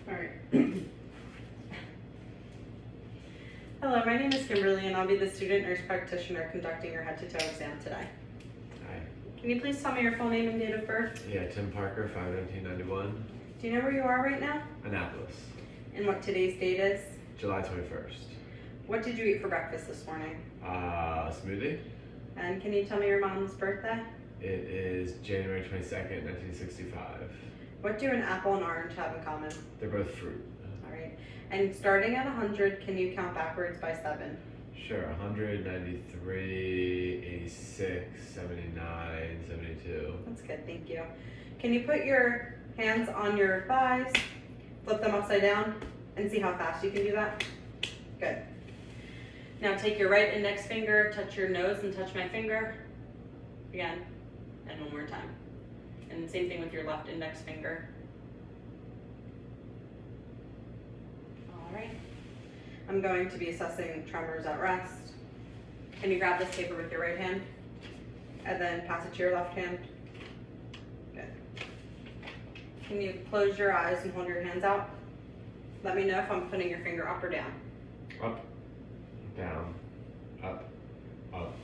Alright. Hello, my name is Kimberly and I'll be the student nurse practitioner conducting your head-to-toe exam today. Hi. Can you please tell me your full name and date of birth? Yeah, Tim Parker, 5/1991. Do you know where you are right now? Annapolis, And what today's date is? July 21st. What did you eat for breakfast this morning? Smoothie. And can you tell me your mom's birthday? It is January 22nd, 1965. What do an apple and orange have in common? They're both fruit. Alright. And starting at 100, can you count backwards by 7? Sure, 100, 93, 86, 79, 72. That's good, thank you. Can you put your hands on your thighs, flip them upside down, and see how fast you can do that? Good. Now take your right index finger, touch your nose and touch my finger. Again, and one more time. And same thing with your left index finger. All right. I'm going to be assessing tremors at rest. Can you grab this paper with your right hand? And then pass it to your left hand. Good. Can you close your eyes and hold your hands out? Let me know if I'm putting your finger up or down. Up, down, up, up,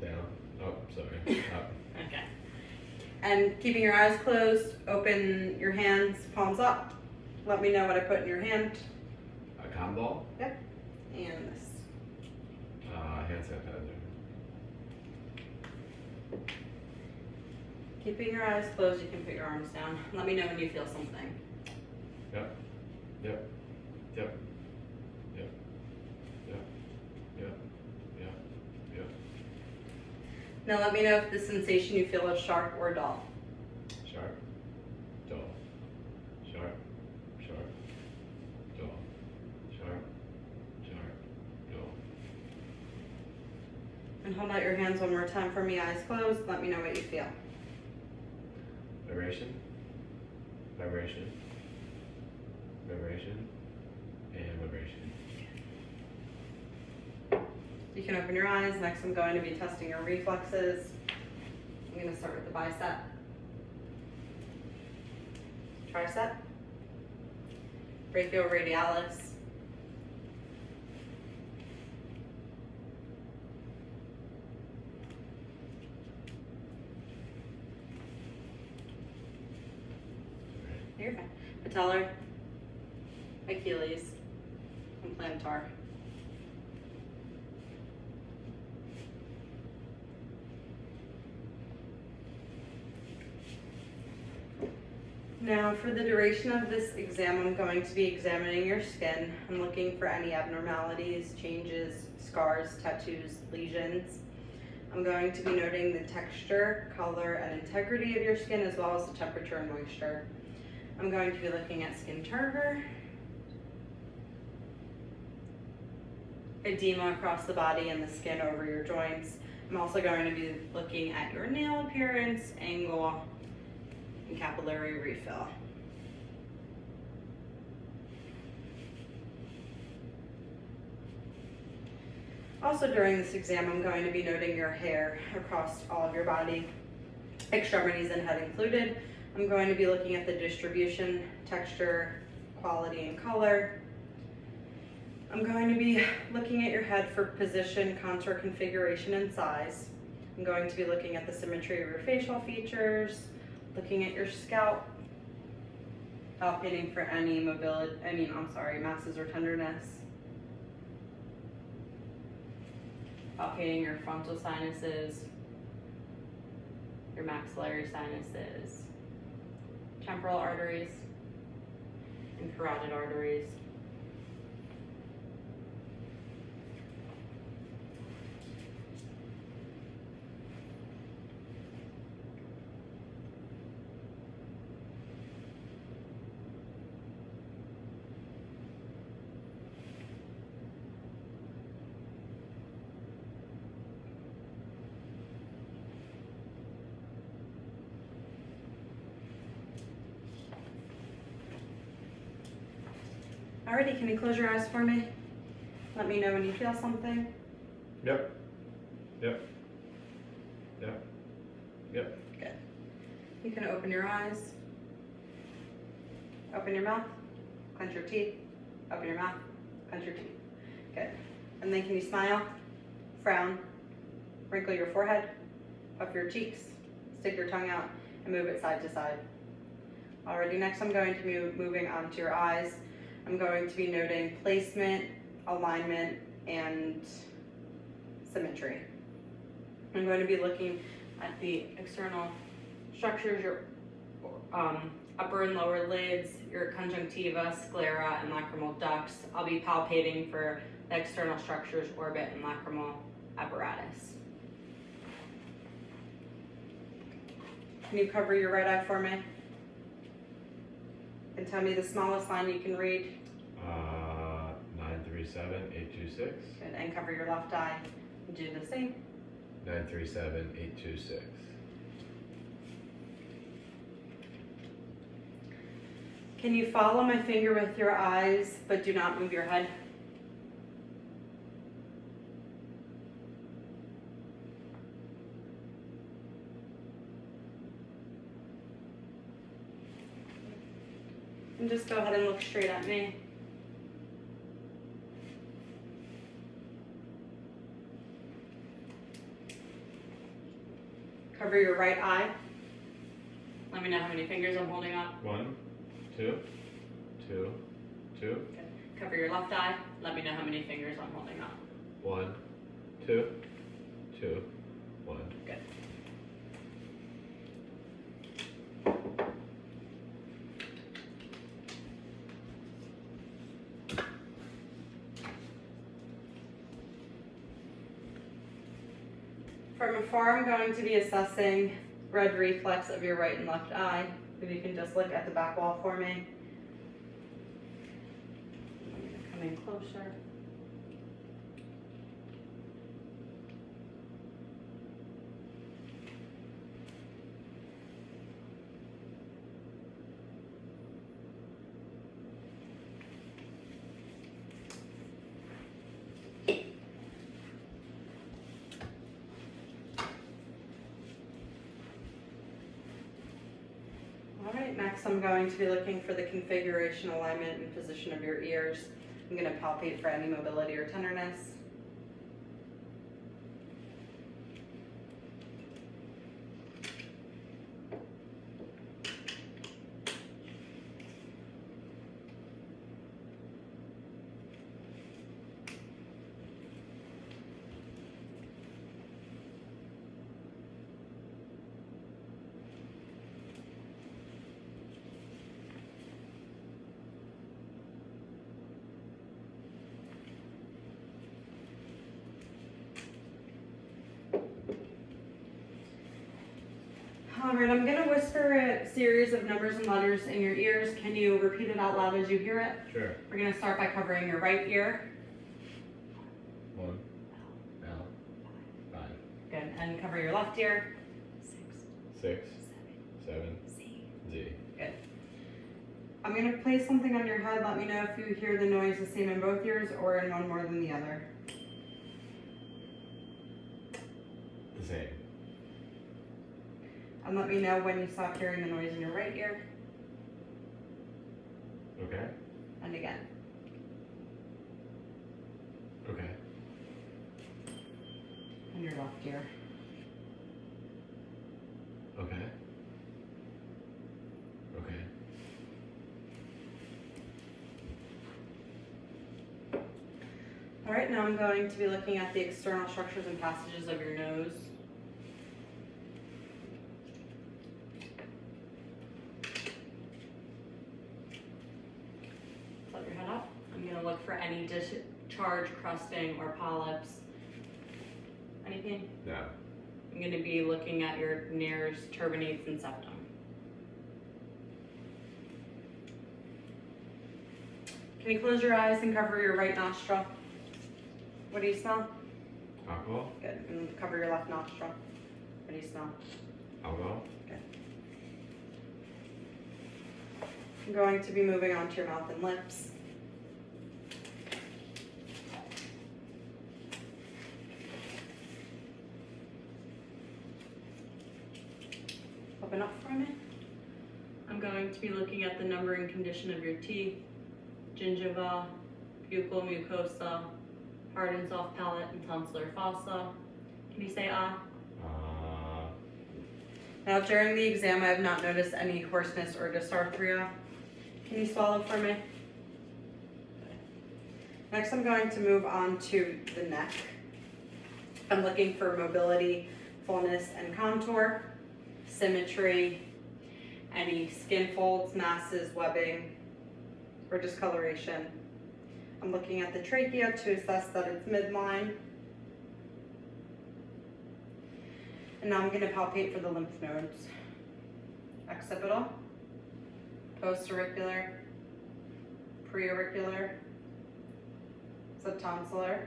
down, up, sorry, up. Okay. And keeping your eyes closed, open your hands, palms up. Let me know what I put in your hand. A cotton ball, Yep. And this. hand sanitizer. Keeping your eyes closed, you can put your arms down. Let me know when you feel something. Yep, yep, yep, yep, yep, yep, yep, yep. Now let me know if the sensation you feel is sharp or dull. Sharp, dull, sharp, sharp, dull, sharp, sharp, dull. And hold out your hands one more time for me, eyes closed. Let me know what you feel. Vibration, vibration, vibration, and vibration. You can open your eyes. Next, I'm going to be testing your reflexes. I'm going to start with the bicep, tricep, brachioradialis, you're fine, patellar, Achilles, and plantar. Now, for the duration of this exam, I'm going to be examining your skin. I'm looking for any abnormalities, changes, scars, tattoos, lesions. I'm going to be noting the texture, color, and integrity of your skin, as well as the temperature and moisture. I'm going to be looking at skin turgor, edema across the body and the skin over your joints. I'm also going to be looking at your nail appearance, angle, and capillary refill. Also during this exam, I'm going to be noting your hair across all of your body, extremities and head included. I'm going to be looking at the distribution, texture, quality, and color. I'm going to be looking at your head for position, contour, configuration, and size. I'm going to be looking at the symmetry of your facial features, looking at your scalp, palpating for any masses or tenderness, palpating your frontal sinuses, your maxillary sinuses, temporal arteries, and carotid arteries. Alrighty, can you close your eyes for me? Let me know when you feel something. Yep, yep, yep, yep. Good. You can open your eyes, open your mouth, clench your teeth, open your mouth, clench your teeth. Good. And then can you smile, frown, wrinkle your forehead, puff your cheeks, stick your tongue out, and move it side to side. Alrighty, next I'm going to be moving on to your eyes. I'm going to be noting placement, alignment, and symmetry. I'm going to be looking at the external structures, your upper and lower lids, your conjunctiva, sclera, and lacrimal ducts. I'll be palpating for the external structures, orbit, and lacrimal apparatus. Can you cover your right eye for me? And tell me the smallest line you can read. 937-826. Good. And cover your left eye. Do the same. 937-826. Can you follow my finger with your eyes, but do not move your head? And just go ahead and look straight at me. Cover your right eye. Let me know how many fingers I'm holding up. 1, 2, 2, 2. Good. Cover your left eye. Let me know how many fingers I'm holding up. 1, 2, 2, 1. Good. From afar, I'm going to be assessing red reflex of your right and left eye. If you can just look at the back wall for me. I'm going to come in closer. Alright, next I'm going to be looking for the configuration, alignment, and position of your ears. I'm going to palpate for any mobility or tenderness. Alright, I'm going to whisper a series of numbers and letters in your ears. Can you repeat it out loud as you hear it? Sure. We're going to start by covering your right ear. 1, L, 5, Good. And cover your left ear. 6, 7, Z. Z. Good. I'm going to place something on your head. Let me know if you hear the noise the same in both ears or in one more than the other. The same. And let me know when you stop hearing the noise in your right ear. Okay. And again. Okay. And your left ear. Okay. Okay. Alright, now I'm going to be looking at the external structures and passages of your nose. Flip your head up. I'm going to look for any discharge, crusting, or polyps. Anything? No. I'm going to be looking at your nares, turbinates, and septum. Can you close your eyes and cover your right nostril? What do you smell? Alcohol? Good. And cover your left nostril. What do you smell? Alcohol? Good. I'm going to be moving on to your mouth and lips. Open up front. for me. I'm going to be looking at the number and condition of your teeth, gingiva, buccal mucosa, hard and soft palate, and tonsillar fossa. Can you say ah? Now during the exam I have not noticed any hoarseness or dysarthria. Can you swallow for me? Next I'm going to move on to the neck. I'm looking for mobility, fullness and contour, symmetry, any skin folds, masses, webbing, or discoloration. I'm looking at the trachea to assess that it's midline. And now I'm going to palpate for the lymph nodes. Occipital, postauricular, preauricular, subtonsillar,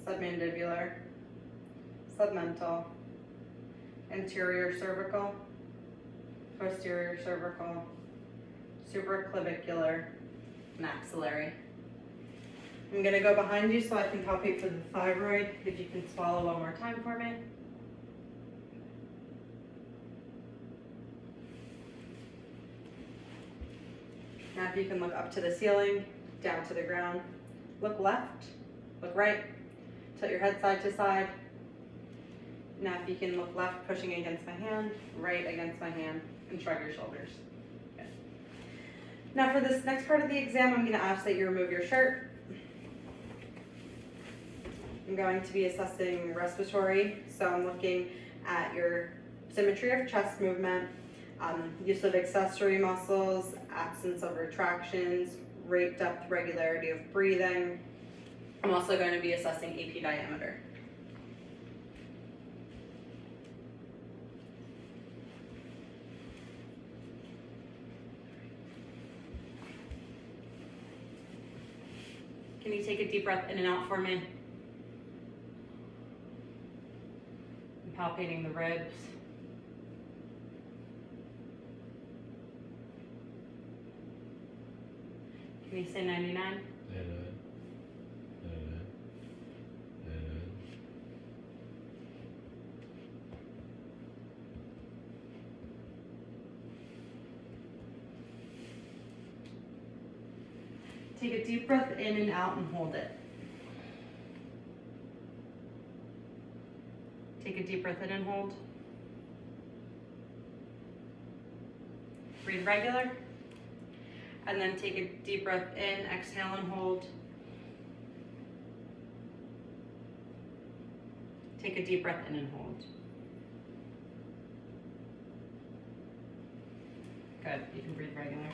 submandibular, submental, anterior cervical, posterior cervical, supraclavicular, maxillary. I'm going to go behind you so I can palpate for the thyroid. If you can swallow one more time for me. Now if you can look up to the ceiling, down to the ground, look left, look right, tilt your head side to side. Now if you can look left, pushing against my hand, right against my hand, and shrug your shoulders. Good. Now for this next part of the exam, I'm going to ask that you remove your shirt. I'm going to be assessing respiratory, so I'm looking at your symmetry of chest movement, use of accessory muscles, absence of retractions, rate, depth, regularity of breathing. I'm also going to be assessing AP diameter. Can you take a deep breath in and out for me? I'm palpating the ribs. Can you say 99? Take a deep breath in and out and hold it. Take a deep breath in and hold. Breathe regular. And then take a deep breath in, exhale and hold. Take a deep breath in and hold. Good, you can breathe regular.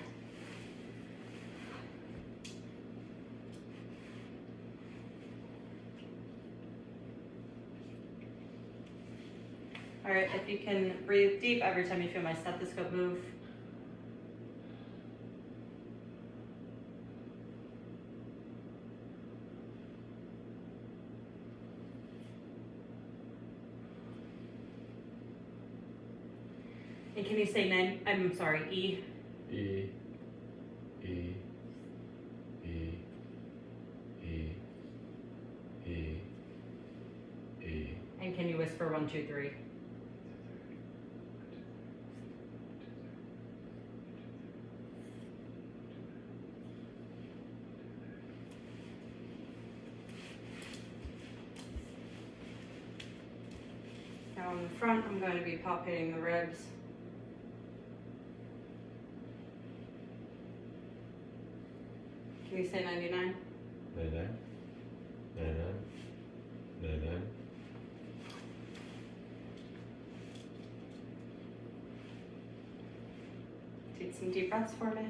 All right, if you can breathe deep every time you feel my stethoscope move. And can you say E? E, E, E, E, E, E. And can you whisper 1, 2, 3? Now in the front, I'm going to be palpating the ribs. Can you say 99? 99, 99, 99. Take some deep breaths for me.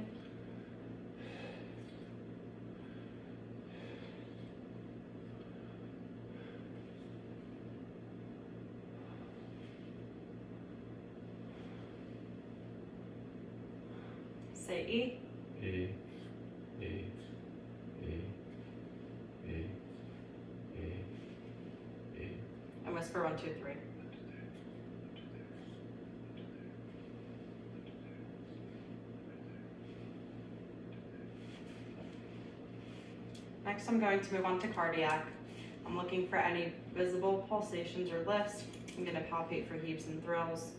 Say E. E, E, E, E, E, E. And whisper 1, 2, 3. Next, I'm going to move on to cardiac. I'm looking for any visible pulsations or lifts. I'm going to palpate for heaves and thrills.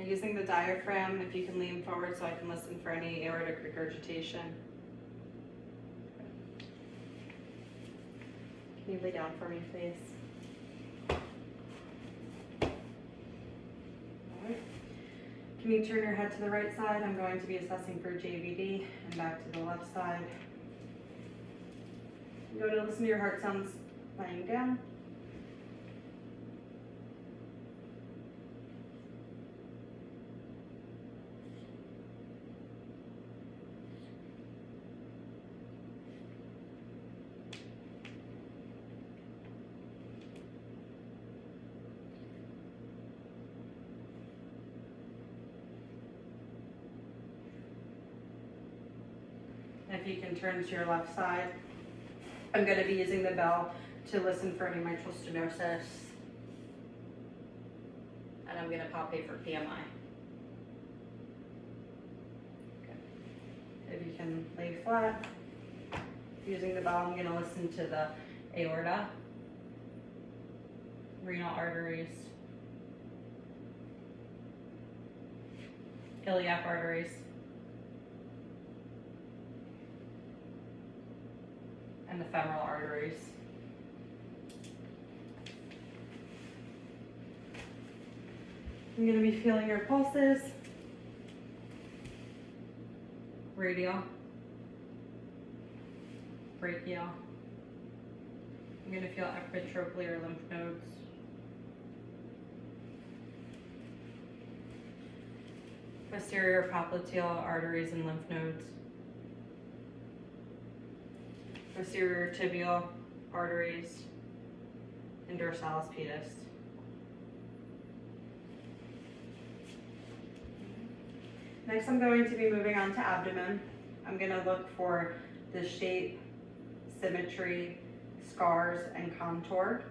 Now using the diaphragm, if you can lean forward so I can listen for any aortic regurgitation. Can you lay down for me, please? Alright. Can you turn your head to the right side? I'm going to be assessing for JVD, and back to the left side. Go to listen to your heart sounds lying down. If you can turn to your left side, I'm going to be using the bell to listen for any mitral stenosis. And I'm going to palpate for PMI. Okay. If you can lay flat, using the bell, I'm going to listen to the aorta, renal arteries, iliac arteries, and the femoral arteries. I'm going to be feeling your pulses, radial, brachial. I'm going to feel epitrochlear lymph nodes, posterior popliteal arteries and lymph nodes, posterior tibial arteries, and dorsalis pedis. Next, I'm going to be moving on to abdomen. I'm going to look for the shape, symmetry, scars, and contour.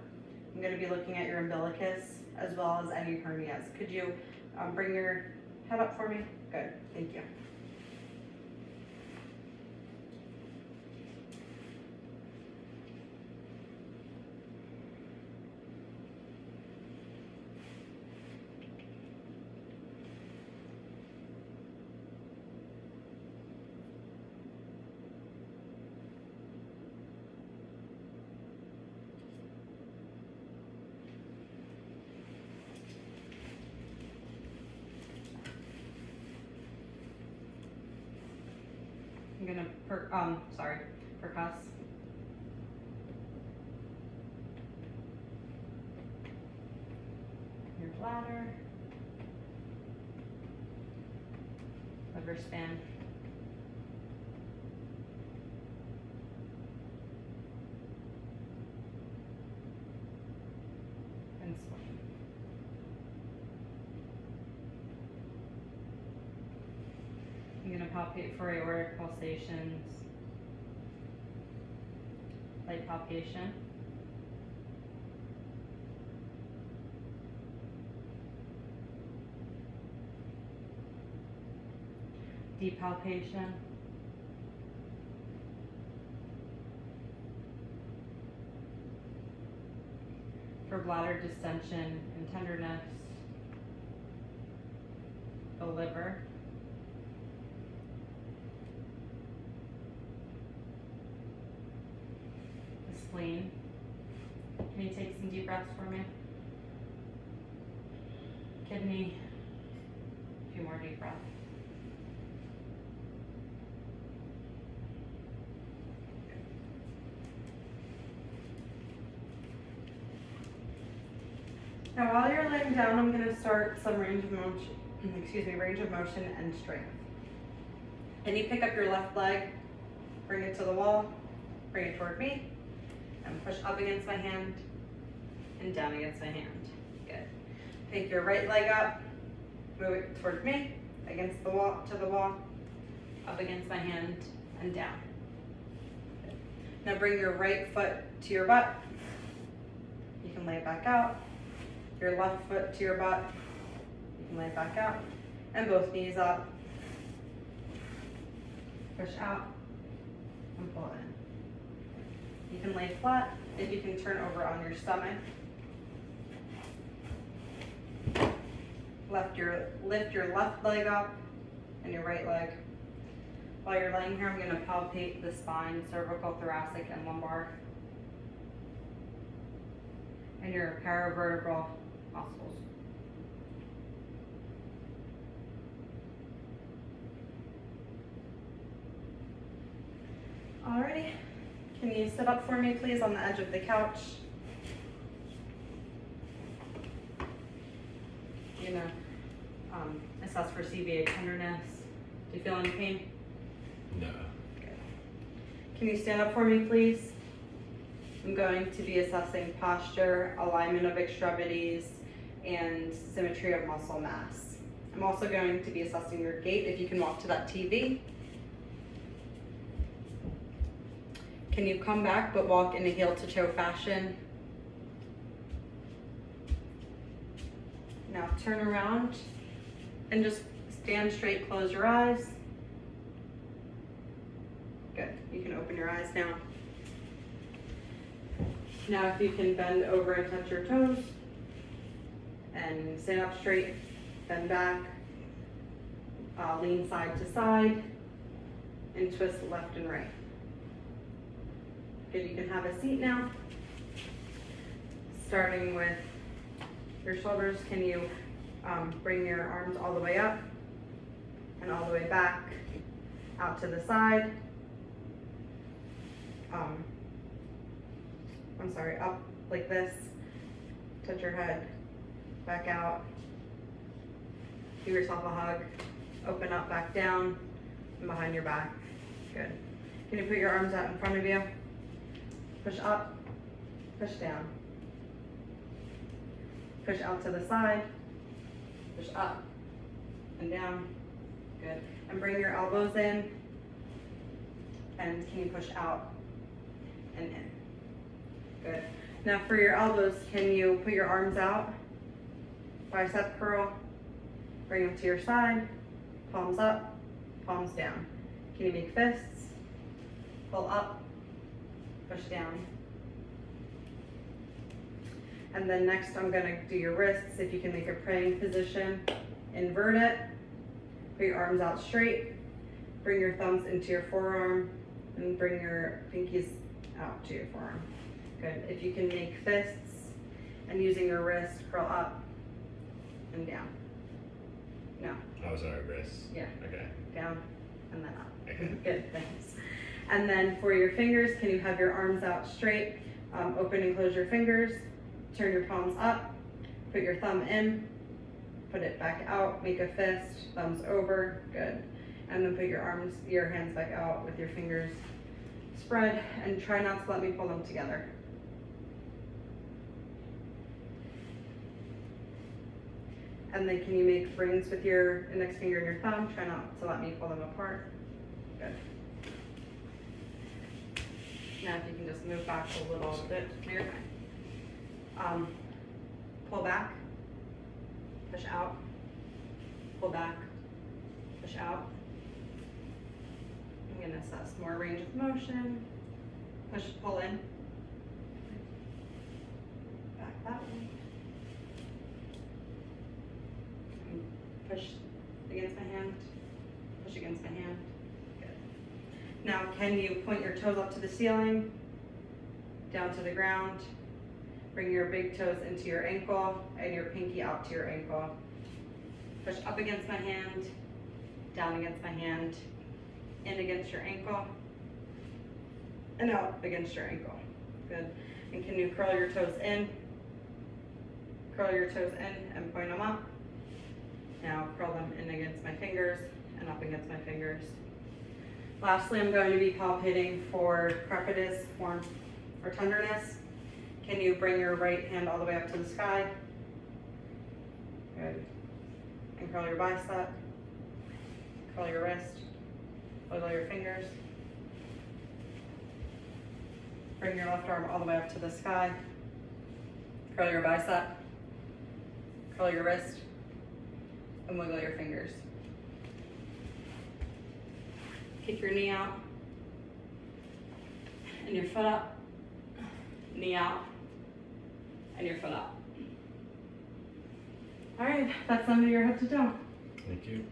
I'm going to be looking at your umbilicus as well as any hernias. Could you bring your head up for me? Good, thank you. I'm gonna percuss. Your bladder, liver span, and spleen. I'm going to palpate for aortic pulsations, light palpation, deep palpation, for bladder distension and tenderness, the liver, spleen. Can you take some deep breaths for me? Kidney, a few more deep breaths. Now while you're laying down, I'm going to start some range of motion and strength. And you pick up your left leg, bring it to the wall, bring it toward me, and push up against my hand and down against my hand. Good. Pick your right leg up, move it toward me, against the wall, to the wall, up against my hand, and down. Good. Now bring your right foot to your butt. You can lay it back out. Your left foot to your butt. You can lay it back out. And both knees up. Push out and pull in. You can lay flat. If you can turn over on your stomach. lift your left leg up and your right leg. While you're laying here, I'm going to palpate the spine, cervical, thoracic, and lumbar, and your paravertebral muscles. Alrighty, can you sit up for me please on the edge of the couch? You're gonna assess for CVA tenderness. Do you feel any pain? No. Good. Can you stand up for me please? I'm going to be assessing posture, alignment of extremities, and symmetry of muscle mass. I'm also going to be assessing your gait if you can walk to that TV. Can you come back but walk in a heel to toe fashion? Now turn around and just stand straight, close your eyes. Good, you can open your eyes now. Now if you can bend over and touch your toes and stand up straight, bend back, lean side to side, and twist left and right. Good, you can have a seat now. Starting with your shoulders, can you bring your arms all the way up and all the way back, out to the side. I'm sorry, up like this, touch your head, back out, give yourself a hug, open up, back down, and behind your back. Good. Can you put your arms out in front of you? Push up, push down. Push out to the side, push up and down. Good. And bring your elbows in, and can you push out and in? Good. Now for your elbows, can you put your arms out? Bicep curl, bring them to your side, palms up, palms down. Can you make fists? Pull up, push down. And then next I'm gonna do your wrists. If you can make a praying position, invert it, put your arms out straight, bring your thumbs into your forearm, and bring your pinkies out to your forearm. Good. If you can make fists, and using your wrist, curl up and down. No. Oh, sorry, wrist. Yeah. Okay. Down and then up. Okay. Good, thanks. And then for your fingers, can you have your arms out straight, open and close your fingers, turn your palms up, put your thumb in, put it back out, make a fist, thumbs over, good. And then put your hands back out with your fingers spread, and try not to let me pull them together. And then can you make rings with your index finger and your thumb? Try not to let me pull them apart. Good. Now if you can just move back a little bit, no, you're fine. Pull back, push out, pull back, push out. I'm gonna assess more range of motion. Push, pull in. Back that way. And push against my hand, push against my hand. Good. Now can you point your toes up to the ceiling, down to the ground, bring your big toes into your ankle and your pinky out to your ankle. Push up against my hand, down against my hand, in against your ankle, and out against your ankle. Good. And can you curl your toes in? Curl your toes in and point them up. Now curl them in against my fingers and up against my fingers. Lastly, I'm going to be palpating for crepitus, warmth, or tenderness. Can you bring your right hand all the way up to the sky? Good. And curl your bicep, curl your wrist, wiggle your fingers. Bring your left arm all the way up to the sky. Curl your bicep, curl your wrist, and wiggle your fingers. Kick your knee out, and your foot up, knee out, and your foot up. All right, that's under your head to toe. Thank you.